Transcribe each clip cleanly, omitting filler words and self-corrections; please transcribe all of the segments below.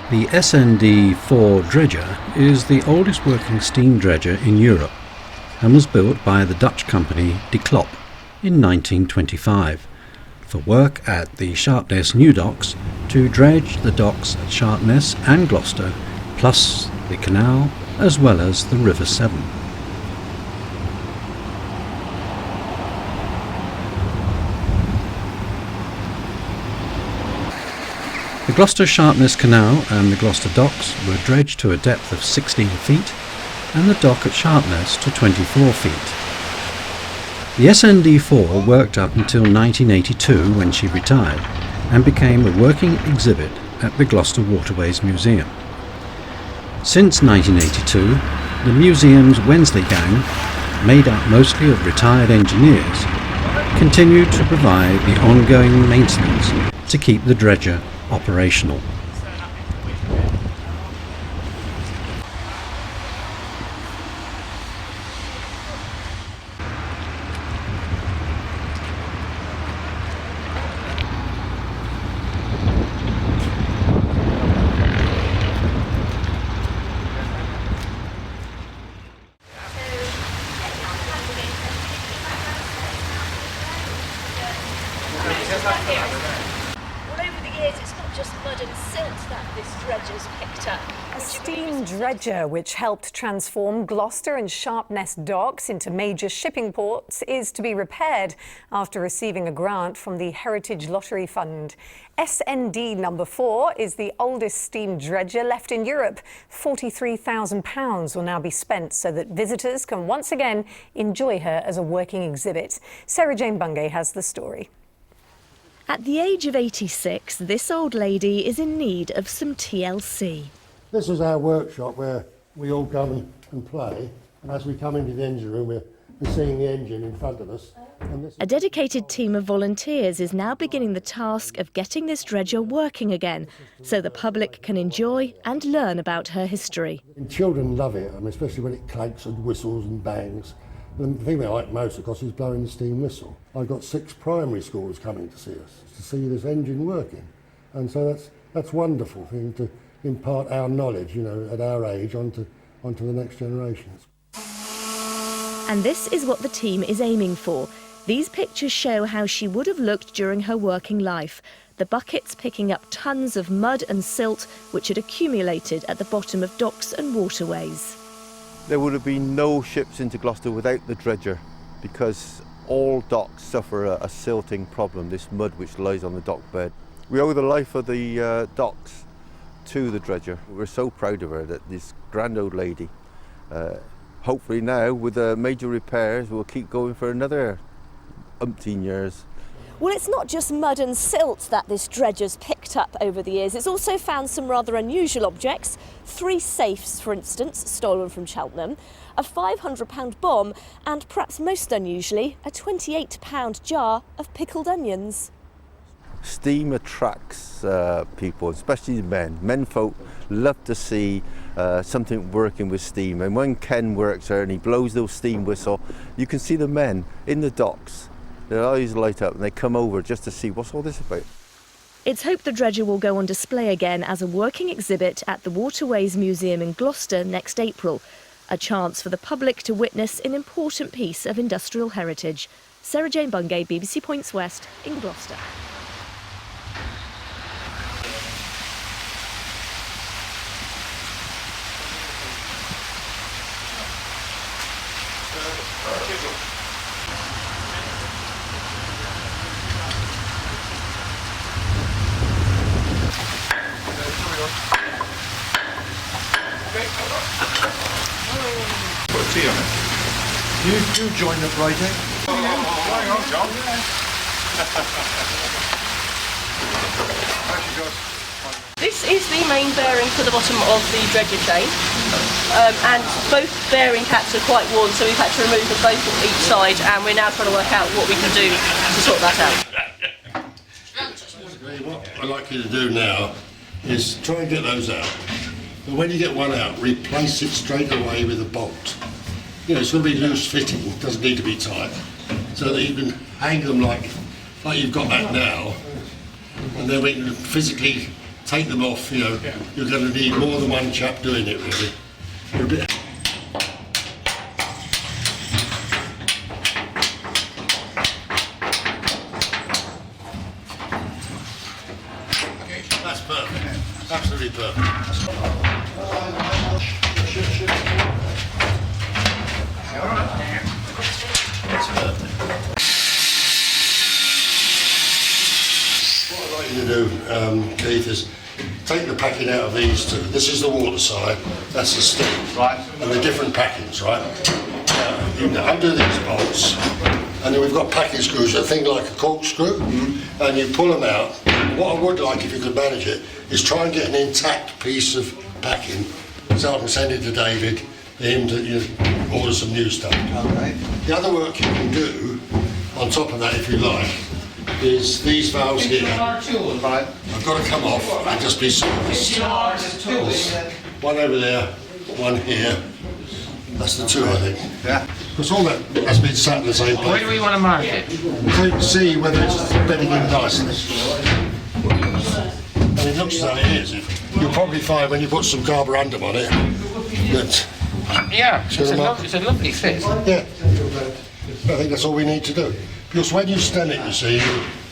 The SND-4 dredger is the oldest working steam dredger in Europe and was built by the Dutch company De Klop in 1925 for work at the Sharpness new docks to dredge the docks at Sharpness and Gloucester, plus the canal as well as the River Severn. The Gloucester Sharpness Canal and the Gloucester docks were dredged to a depth of 16 feet and the dock at Sharpness to 24 feet. The SND-4 worked up until 1982 when she retired and became a working exhibit at the Gloucester Waterways Museum. Since 1982, the museum's Wensley gang, made up mostly of retired engineers, continued to provide the ongoing maintenance to keep the dredger operational. Just mud and silt that this dredger's picked up. A steam dredger which helped transform Gloucester and Sharpness docks into major shipping ports is to be repaired after receiving a grant from the Heritage Lottery Fund. SND number 4 is the oldest steam dredger left in Europe. £43,000 will now be spent so that visitors can once again enjoy her as a working exhibit. Sarah Jane Bungay has the story. At the age of 86, this old lady is in need of some TLC. This is our workshop where we all come and play, and as we come into the engine room we're seeing the engine in front of us. A dedicated team of volunteers is now beginning the task of getting this dredger working again, so the public can enjoy and learn about her history. And children love it, especially when it clanks and whistles and bangs. The thing they like most, of course, is blowing the steam whistle. I've got 6 primary schools coming to see us, to see this engine working. And so that's wonderful thing to impart our knowledge, at our age, onto the next generations. And this is what the team is aiming for. These pictures show how she would have looked during her working life. The buckets picking up tons of mud and silt which had accumulated at the bottom of docks and waterways. There would have been no ships into Gloucester without the dredger, because all docks suffer a silting problem, this mud which lies on the dock bed. We owe the life of the docks to the dredger. We're so proud of her, that this grand old lady, hopefully now with the major repairs, will keep going for another umpteen years. Well, it's not just mud and silt that this dredger's picked up over the years. It's also found some rather unusual objects. 3 safes, for instance, stolen from Cheltenham, a £500 bomb, and perhaps most unusually, a £28 jar of pickled onions. Steam attracts people, especially men. Menfolk love to see something working with steam. And when Ken works there and he blows those steam whistle, you can see the men in the docks. Their eyes light up and they come over just to see what's all this about. It's hoped the dredger will go on display again as a working exhibit at the Waterways Museum in Gloucester next April. A chance for the public to witness an important piece of industrial heritage. Sarah Jane Bungay, BBC Points West in Gloucester. Put a tea on it. You join the Friday. Hang on, John. This is the main bearing for the bottom of the dredger chain, and both bearing caps are quite worn, so we've had to remove them both on each side, and we're now trying to work out what we can do to sort that out. Basically, what I'd like you to do now is try and get those out. But when you get one out, replace it straight away with a bolt. It's going to be loose fitting, it doesn't need to be tight, so that you can hang them like you've got that now, and then we can physically take them off, you know, you're going to need more than one chap doing it really. You're a bit... That's perfect, absolutely perfect. That's perfect. What I'd like you to do, Keith, is take the packing out of these two. This is the water side, that's the steam. Right. And the different packings, right? You can undo these bolts, and then we've got packing screws, a thing like a corkscrew, and you pull them out. What I would like, if you could manage it, is try and get an intact piece of packing, so I can send it to David, him to order some new stuff. Okay. The other work you can do, on top of that if you like, is these valves here. Right. I've got to come off and just be serviced. One over there, one here. That's the two, I think. Yeah. Because all that has been sat in the same place. Where do we want to mark it? To see whether it's bedding in nicely. And it looks as though it is. You'll probably find when you put some carborundum on it that... Yeah, it's a lovely fit. Yeah. I think that's all we need to do. Because when you stem it, you see,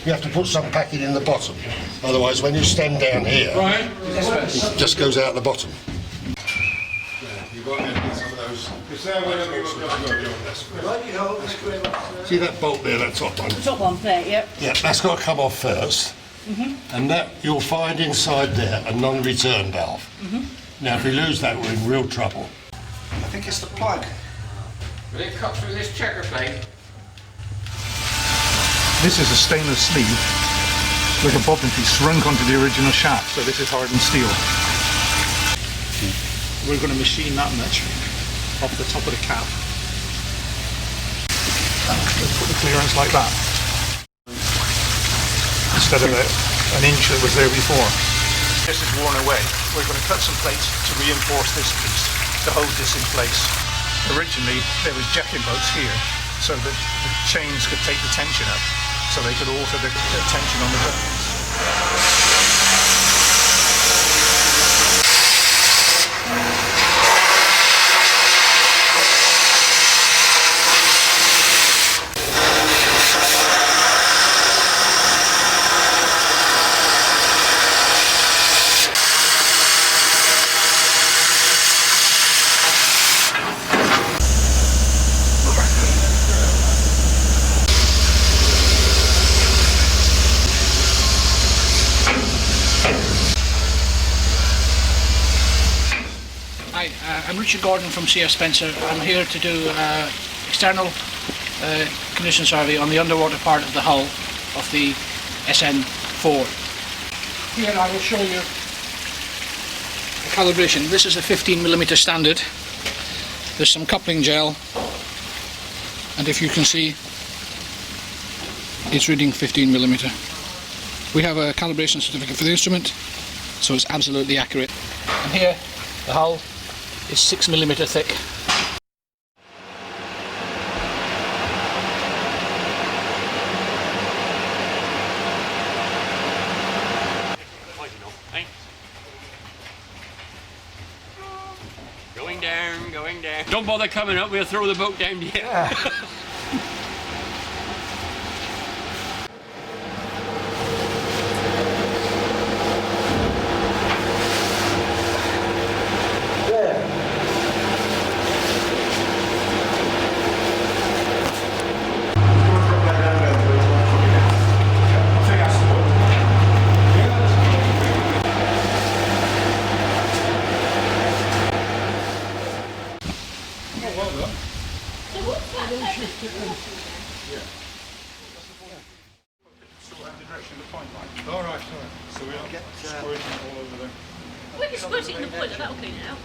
you have to put some packing in the bottom. Otherwise, when you stem down here, it just goes out the bottom. You've got to get some of those. See that bolt there, that top one? The top one there, yep. Yeah, that's got to come off first. And that you'll find inside there a non-return valve. Now, if we lose that, we're in real trouble. I think it's the plug. Will it cut through this checker plate? This is a stainless sleeve with a bobbin piece shrunk onto the original shaft, so this is hardened steel. We're going to machine that much off the top of the cap. Let's put the clearance like that, instead of an inch that was there before. This is worn away. We're going to cut some plates to reinforce this piece, to hold this in place. Originally there was jacking bolts here, so that the chains could take the tension up, so they could alter the tension on the buttons. I'm Richard Gordon from C.F. Spencer. I'm here to do external condition survey on the underwater part of the hull of the SN4. Here I will show you the calibration. This is a 15mm standard. There's some coupling gel, and if you can see, it's reading 15mm. We have a calibration certificate for the instrument, so it's absolutely accurate. And here, the hull is 6mm thick. Going down, going down. Don't bother coming up, we'll throw the boat down here. Yeah. All right. So we'll get squirting all over there. We can squirt it in the boiler, that'll clean it out.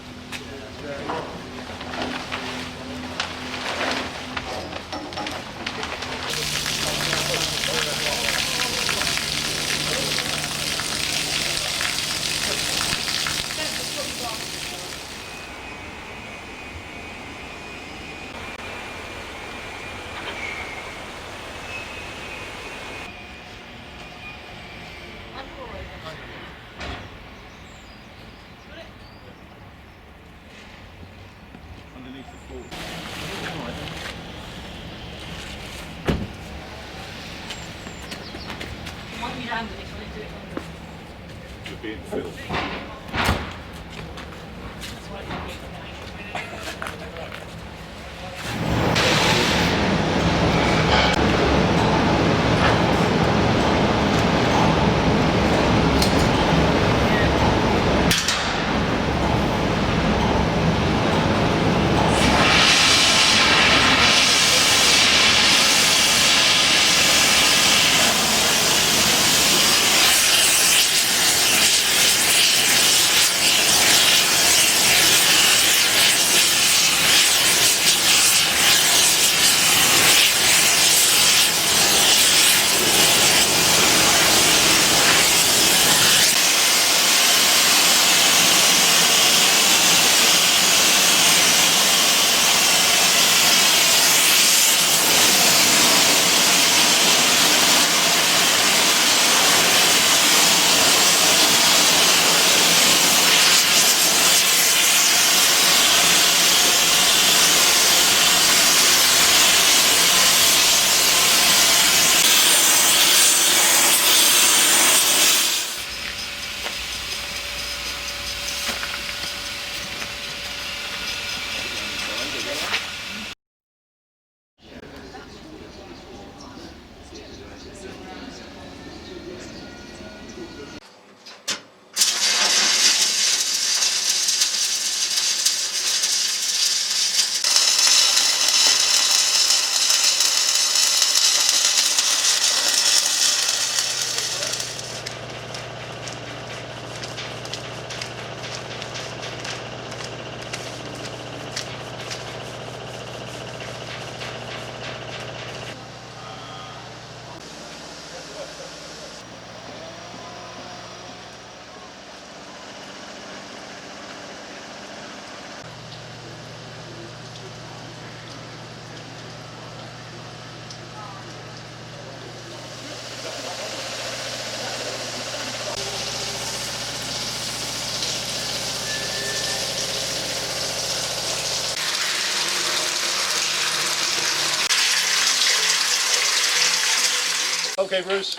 Okay, Bruce.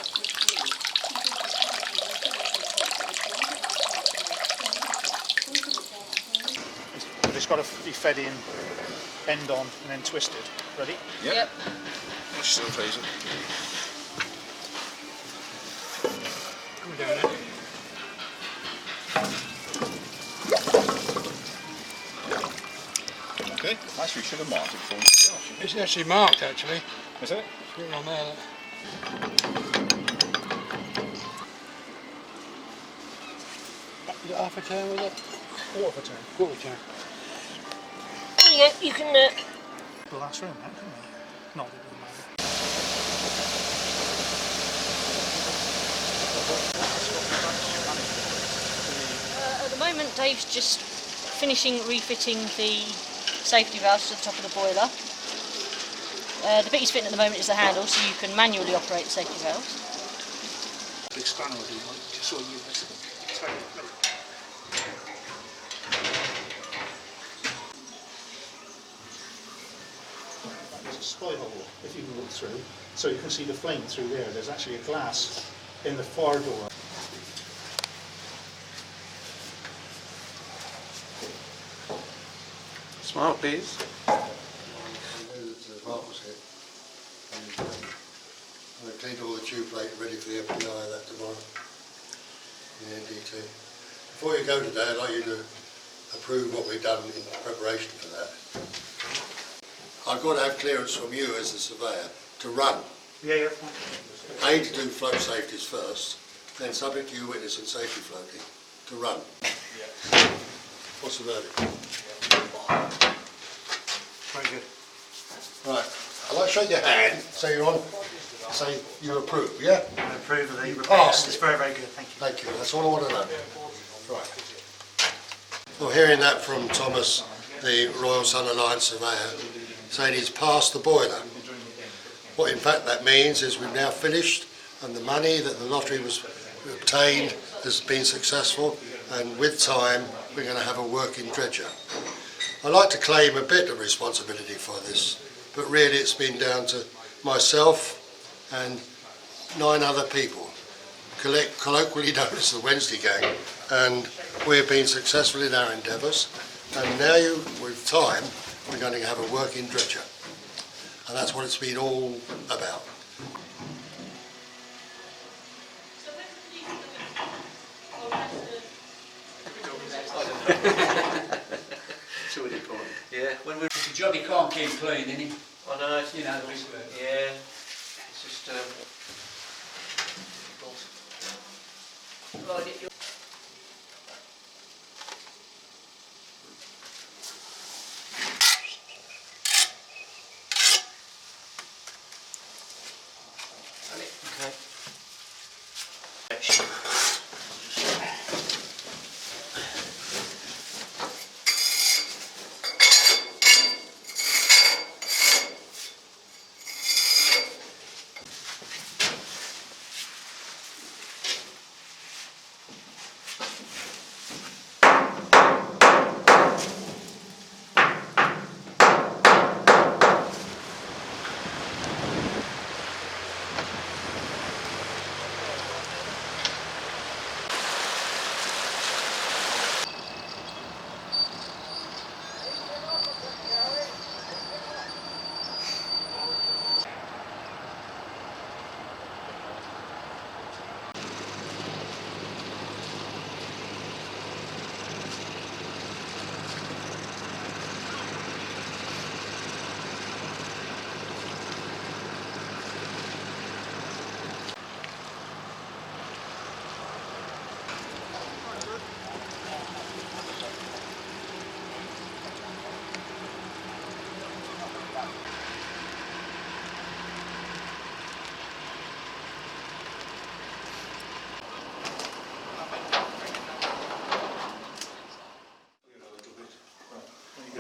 It's got to be fed in, end on, and then twisted. Ready? Yep. Still phasing. Come down there. Okay. Actually, we should have marked it before. It's actually marked, actually. Is it? It's written on there. Is it half a turn, was it? Quarter of a turn. Quarter turn. There you go, you can The last room, that, couldn't we? Not that it doesn't matter. At the moment, Dave's just finishing refitting the safety valves to the top of the boiler. The bit he's fitting at the moment is the handle, so you can manually operate the safety valves. Big spanner will do, like, just so you miss it. There's a spy hole, if you can look through, so you can see the flame through there. There's actually a glass in the far door. Smart bees. Mark was here. I cleaned all the tube plate ready for the FPI that tomorrow. The NDT. Before you go today, I'd like you to approve what we've done in preparation for that. I've got to have clearance from you as the surveyor to run. Yeah. A, to do float safeties first, then subject to you witnessing safety floating, to run. What's the verdict? Very good. Right, I'd like to shake your hand, say you're on, say you approve, yeah? I approve of the You repair. passed It's it. very, very good, thank you. Thank you, that's all I want to know. Right. Well, hearing that from Thomas, the Royal Sun Alliance surveyor, saying he's passed the boiler. What in fact that means is we've now finished and the money that the lottery was obtained has been successful, and with time we're going to have a working dredger. I like to claim a bit of responsibility for this, but really it's been down to myself and 9 other people, colloquially known as the Wednesday Gang, and we've been successful in our endeavours, and now with time we're going to have a working dredger, and that's what it's been all about. Yeah, it's a job you can't keep clean, innit? I know, it's, you know, yeah, it's just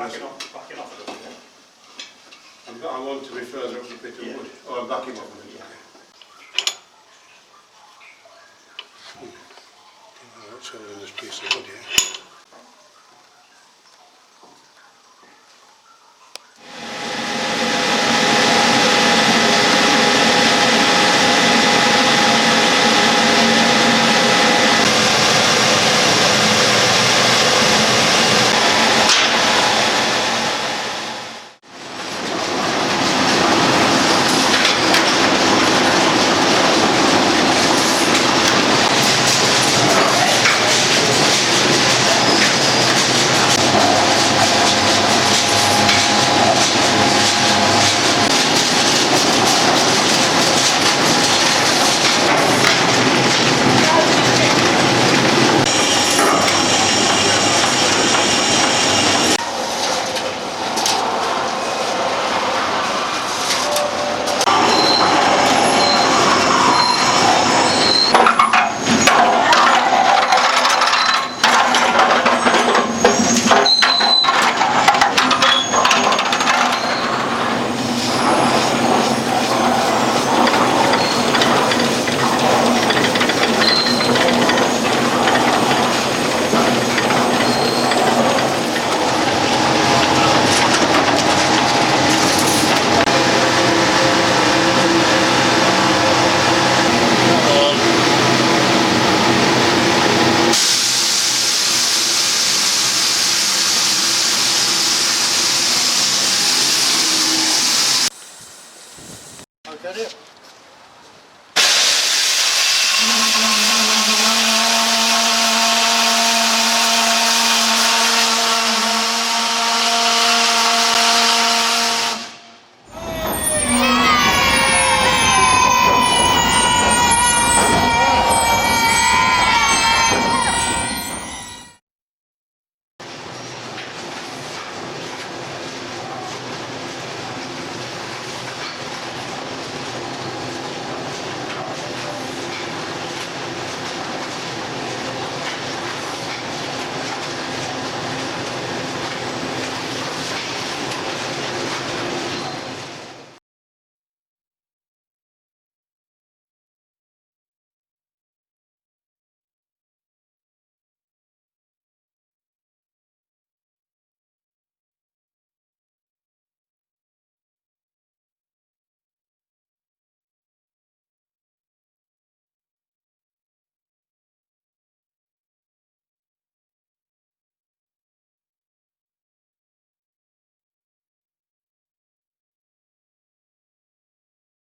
Right, Backing off a little bit. I want to be further up the bit of wood. Oh, I'm backing off a little bit. That's holding this piece of wood here.